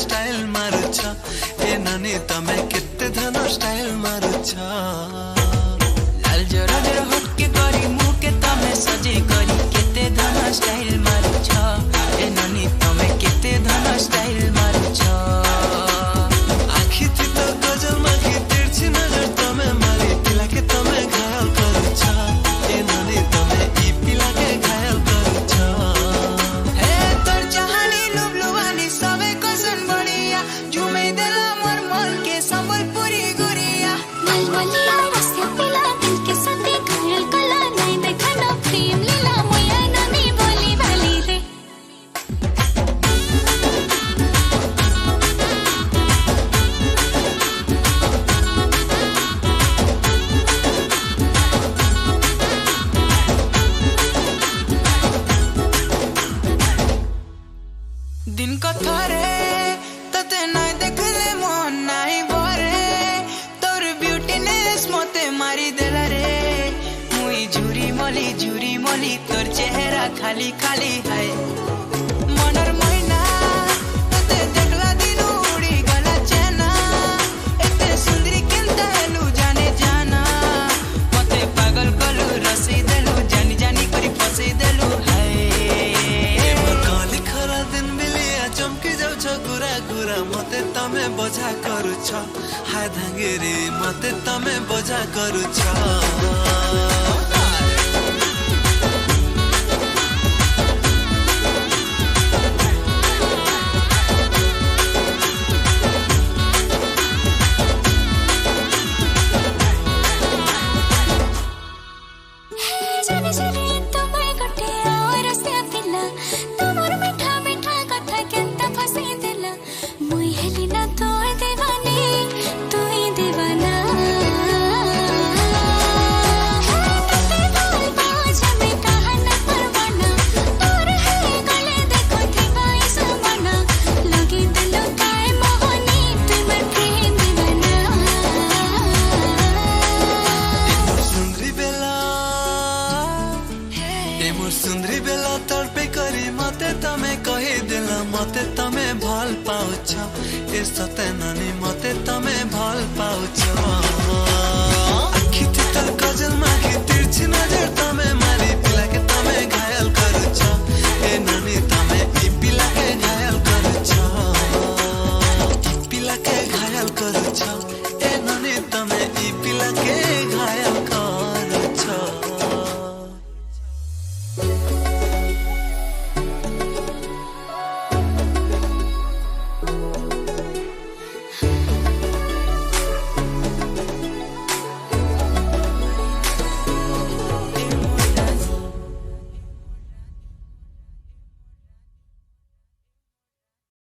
Style मारुछ ए नानी तमे केते धन स्टाइल मारुछ लाल जरा जरा हटके करी मुँह के तमे सजे करी केते धन स्टाइल मारुछ ए नानी तमे केते धन स्टाइल मारुछ आखी थी तो गजल माखी तिरछी नजर तमे मारी पिला के तमे घायल करुछ ए नानी तमे ई पिला के घायल करुछ हे तोर चाहनी लुबलुबानी सबे कसन बढ़िया झुमे देला मोर मन के संबलपुरी गुड़िया मलमलिया रस्ते पिला दिल के सते घायल कला नहीं देखा ना प्रेम लीला मोया नानी बोली वाली दे दिन को थोरे तते नाय देखले मन नाय भरे तोर ब्यूटीनेस मते मारी देला रे मुई झुरी मली तोर चेहरा खाली खाली है मनर महीना तते देखला दिन उड़ी गला चेना एते सुंदरी केनता हेलु जाने जाना मते पागल कलु रसी देलु जानी जानी करी फसी देलु है काली खरा दिन बिलिया चमकी जाउछ गुरा गुरा मते तमे बजा करुछ हाय धांगेरी मते तमे बजा करुछ जाने जाने तुम्हें गटे और रस्ते पिला तुमर मीठा मीठा कथा केंता फसे दिला मुई हेली ना तोर दीवानी तू ही दीवाना तते बोल बाज में कहा न परवाना तोर है गले देखो थी भाई समाना लगी दिलो काय मोहनी तुम्हार प्रेम दीवाना सुंदरी बेला तड़पे करी मते तमे कही दिला मते तमे भल पाउछ ए सते नानी मते तमे भल पाउछ।